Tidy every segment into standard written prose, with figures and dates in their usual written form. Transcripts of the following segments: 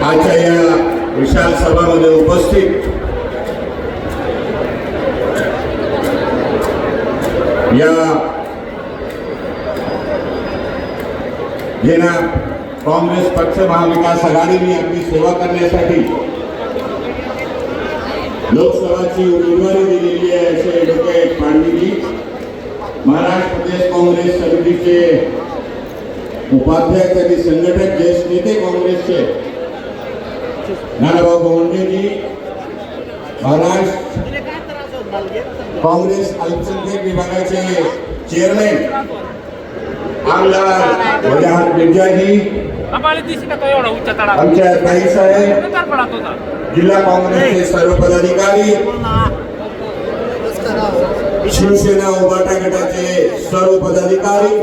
आजच्या या विशाल सभामध्ये उपस्थित या जेना काँग्रेस पक्ष महाविकास आघाडीने आपली सेवा करण्यासाठी लोकसभाची उमेदवारी दिलेली आहे असे ॲडव्होकेट पांडवीजी, महाराष्ट्र प्रदेश काँग्रेस समितीचे उपाध्यक्ष आणि संघटक ज्येष्ठ नेते काँग्रेसचे नानाभाऊ गोंडेजी, महाराष्ट्र काँग्रेस अल्पसंख्याक विभागाचे चेअरमॅन आमदार वजाहत मिर्जाजी, आमच्या ताईसाहेब, जिल्हा काँग्रेसचे सर्व पदाधिकारी, शिवसेना उभाटा गटाचे सर्व पदाधिकारी,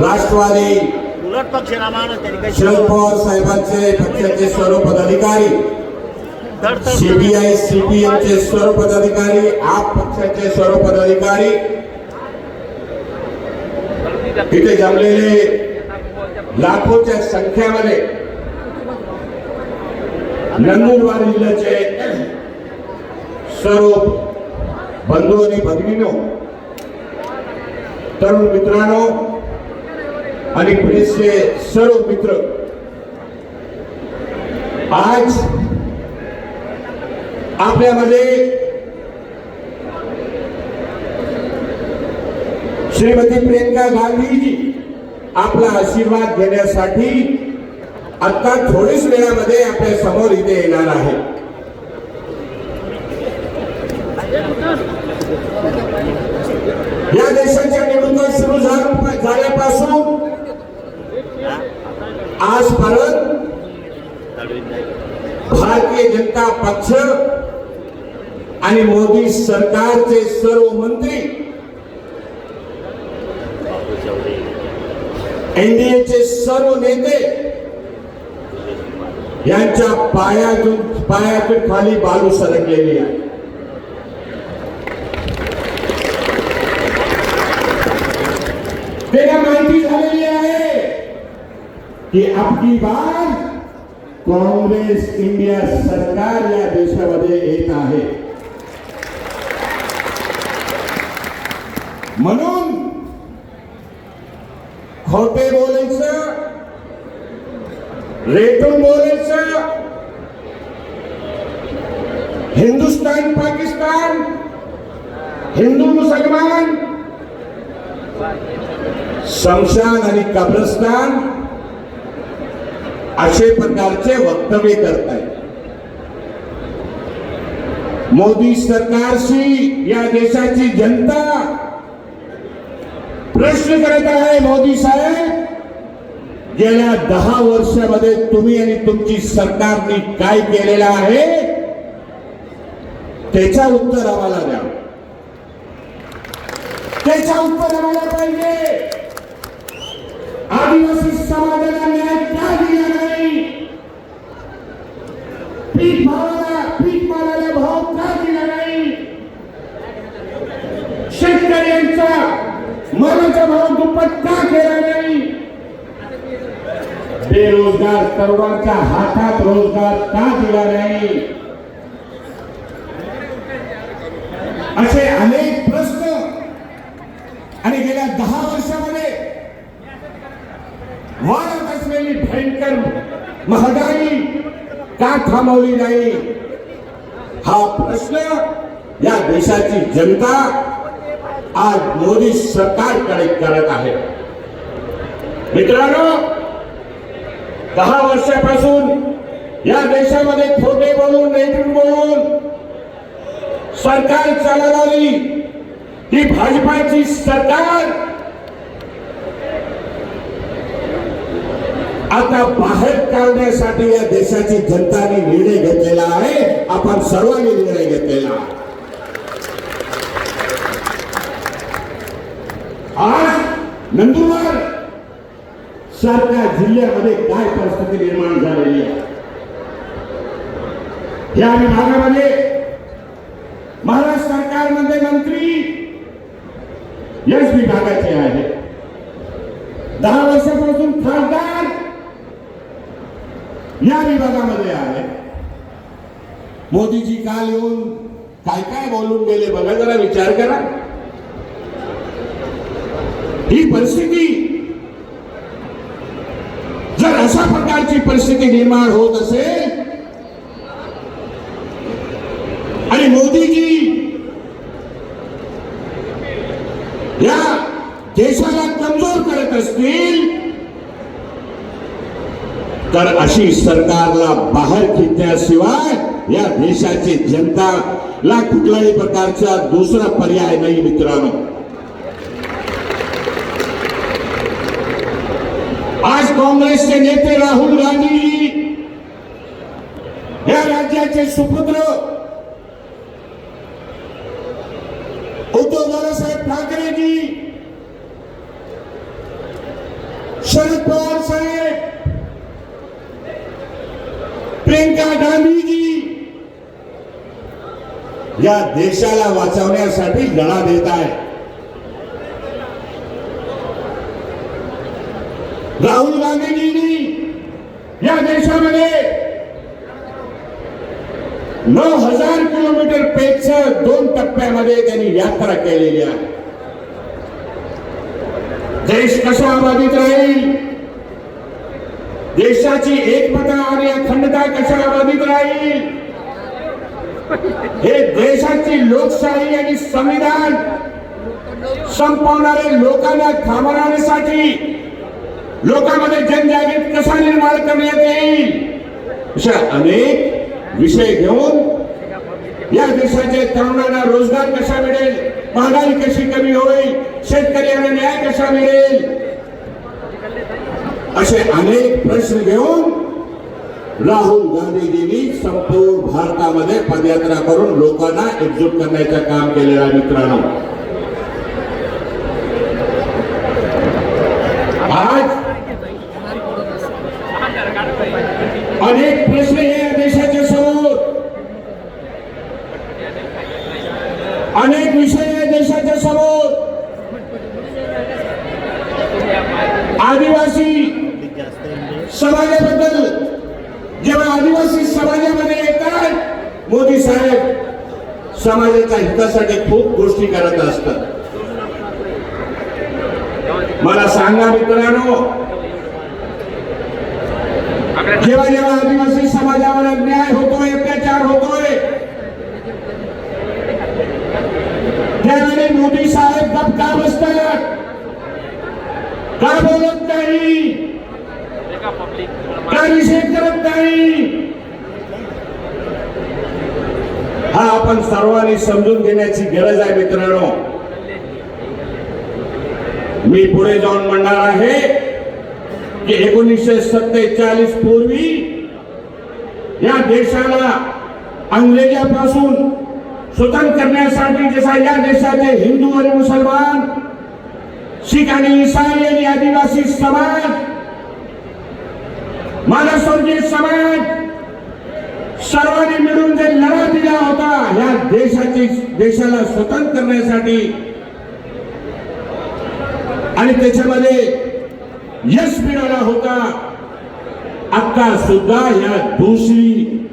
राष्ट्रवादी शरद पवार साहेबांचे पक्षाचे सर्व पदाधिकारी, सीपीआय सीपीएमचे सर्व पदाधिकारी, आप पक्षाचे सर्व पदाधिकारी, इथे जमलेले लाखोच्या संख्येमध्ये नंदुरबार जिल्ह्याचे सर्व बंधू आणि भगिनींनो, तरुण मित्रांनो आणि प्रेसचे सर्व मित्र, आज आपल्यामध्ये श्रीमती प्रियंका गांधीजी आपला आशीर्वाद घेण्यासाठी आता थोडीच वेळामध्ये आपल्या समोर इथे येणार आहे. या देशाच्या निवडणुका सुरू झाल्यापासून आजपर्यंत भारतीय जनता पक्ष आणि मोदी सरकारचे सर्व मंत्री, एनडीएचे सर्व नेते यांच्या पायातून खाली बाजू सरकलेली आहे. त्यांना माहिती झालेली आहे की अबकी बार काँग्रेस इंडिया सरकार या देशामध्ये येत आहे. म्हणून खोटे बोलायचं, रेटून बोलायचं, हिंदुस्तान पाकिस्तान, हिंदू मुसलमान, शमशान आणि कब्रस्तान असे प्रकारचे वक्तव्य करतायत. मोदी सरकारशी या देशाची जनता प्रश्न करत आहे. मोदी साहेब, गेल्या 10 वर्षामध्ये तुम्ही आणि तुमची सरकारने काय केलेलं आहे त्याचा उत्तर आम्हाला द्या. त्याचा उत्तर आम्हाला पाहिजे. आदिवासी समाजाला न्याय का दिला नाही? पीक मालाला भाव का दिला नाही? शेतकऱ्यांचा मालाचा भाव दुप्पट का केला नाही? बेरोजगार तरुणांच्या हातात रोजगार का दिला नाही? असे अनेक प्रश्न. आणि गेल्या 10 वर्षामध्ये वाढत असलेली भयंकर महागाई का थांबवली नाही? हा प्रश्न या देशाची जनता आज मोदी सरकारकडे करत आहे. मित्रांनो, 10 वर्षापासून या देशामध्ये खोटे बोलून, नेटून बोलून सरकार चालवली ही भाजपाची सरकार आता बाहेर काढण्यासाठी या देशाची जनताने निर्णय घेतलेला आहे. आपण सर्वांनी निर्णय घेतलेला आहे. आज नंदुरबार सारख्या जिल्ह्यामध्ये काय परिस्थिती निर्माण झालेली आहे? या विभागामध्ये महाराष्ट्र सरकारमध्ये मंत्री याच विभागाचे आहेत. 10 वर्षापासून खासदार या विभागामध्ये आहे. मोदीजी काल येऊन काय काय बोलून गेले बघा, जरा विचार करा. ही परिस्थिती जर अशा प्रकारची परिस्थिती निर्माण होत असेल आणि मोदीजी या देशाला कमजोर करत असतील तर अशी सरकारला बाहेर खिचण्याशिवाय या देशाची जनताला कुठल्याही प्रकारचा दुसरा पर्याय नाही मित्रांनो. आज काँग्रेसचे नेते राहुल गांधी या राज्याचे सुपुत्र उद्धव बाळासाहेब ठाकरेजी, शरद पवार साहेब, प्रियंका गांधीजी या देशाला वाचवण्यासाठी लढा देत आहे. राहुल गांधीजींनी या देशामध्ये 9,000 किलोमीटर पेक्षा 2 टप्प्यामध्ये त्यांनी यात्रा केलेली आहे. देश कसा बाधित राहील, देशाची एकमता आणि अखंडता कशा बाधित राहील, हे देशाची लोकशाही आणि संविधान संपवणारे लोकांना थांबवण्यासाठी लोकांमध्ये जनजागृती कसा निर्माण करण्यात येईल, अशा अनेक विषय घेऊन या देशाच्या तरुणांना रोजगार कसा मिळेल, महागाई कशी कमी होईल, शेतकऱ्यांना न्याय कसा मिळेल, असे अनेक प्रश्न घेऊन राहुल गांधीजींनी संपूर्ण भारतामध्ये पदयात्रा करून लोकांना एकजूट करण्याचं काम केलेलं आहे मित्रांनो. आज अनेक प्रश्न हे देशाच्या समोर, अनेक विषय आहे देशाच्या समोर. आदिवासी समाजाबद्दल जेव्हा आदिवासी समाजामध्ये येतात, मोदी साहेब समाजाच्या हितासाठी खूप गोष्टी करत असतात. मला सांगा मित्रांनो, जेव्हा जेव्हा आदिवासी समाजावर अन्याय होतोय, अत्याचार होतोय, त्यावेळी मोदी साहेब गप का बसतात, का बोलत नाही, का निषेध करत नाही, हा आपण सर्वांनी समजून घेण्याची गरज आहे मित्रांनो. मी पुढे जाऊन म्हणणार आहे की 1947 पूर्वी या देशाला अंग्रेजांपासून स्वतंत्र करण्यासाठी जसा या देशाचे हिंदू आणि मुसलमान, शीख आणि ईसाई आणि आदिवासी समाज, मागासवर्गीय समाज सर्वांनी मिळून जे लढा दिला होता या देशाला स्वतंत्र करण्यासाठी, आणि त्याच्यामध्ये यश मिळाला होता. आता सुद्धा या दुसरी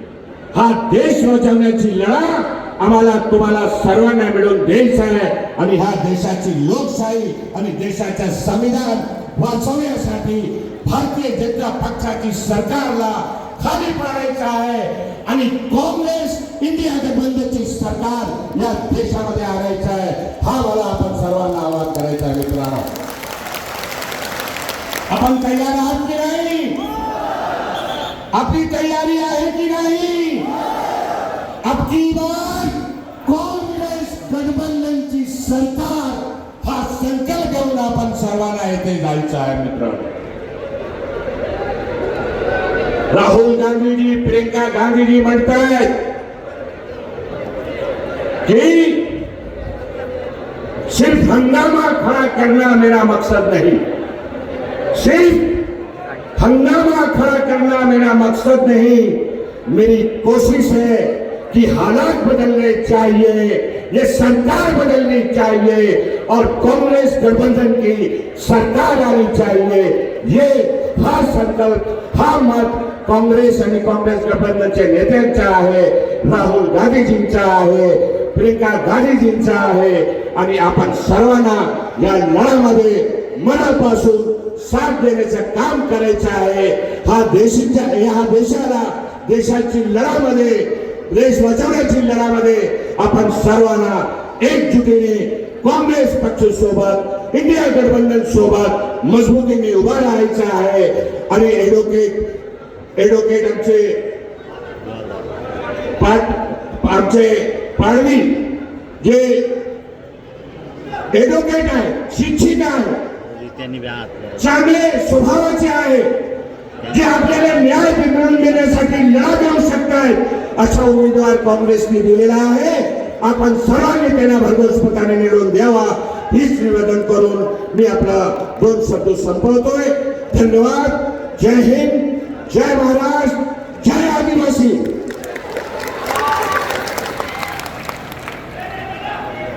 हा देश वाचवण्याची लढा आम्हाला तुम्हाला सर्वांना मिळून द्यायचा आहे. आणि ह्या देशाची लोकशाही आणि देशाचे संविधान वाचवण्यासाठी भारतीय जनता पक्षाची सरकारला खाली पाडायचं आहे आणि काँग्रेस इंडिया गठबंधनची सरकार या देशामध्ये आणायचं आहे. हा मला आपण सर्वांना आवाहन करायचं आहे मित्रांनो. आपण तयार आहात की नाही? आपली तयारी आहे की नाही? आपकी बार काँग्रेस गठबंधनची सरकार हा संकल्प घेऊन आपण सर्वांना येथे जायचं आहे मित्रांनो. राहुल गांधीजी, प्रियंका गांधीजी म्हणतात कि सिर्फ हंगामा खड़ा करना मेरा मकसद नहीं, सिर्फ हंगामा खड़ा करना मेरा मकसद नहीं, मेरी कोशिश है कि हालात बदलने चाहिए, ये सरकार बदलनी चाहिए और कांग्रेस गठबंधन की सरकार आनी चाहिए। ये हा संकल्प हा मत काँग्रेस आणि काँग्रेस गठबंधनचे नेत्यांचा आहे, राहुल गांधीजींचा आहे, प्रियंका गांधीजींचा आहे आणि आपण सर्वांना या लढ्यामध्ये मनापासून साथ देण्याचं काम करायचं आहे। हा देशाला देशाची लढ्यामध्ये देश वाचवण्याची लढ्यामध्ये आपण सर्वांना एकजुटीने काँग्रेस पक्ष सोबत इंडिया गठबंधन सोबत मजबूतीने उभा राहायचं आहे। आणि एडव्होकेट आमचे पाडवी जे एडव्होकेट आहे, शिक्षित आहे, चांगले स्वभावाचे आहे, जे आपल्याला न्याय मिळवून देण्यासाठी लढा देऊ शकतात अशा उमेदवार काँग्रेसने दिलेला आहे। आपण सर्वांनी त्यांना भरघोस मताने निवडून द्यावा हीच निवेदन करून मी आपला 2 शब्द संपवतोय। धन्यवाद। जय हिंद, जय महाराष्ट्र, जय आदिवासी।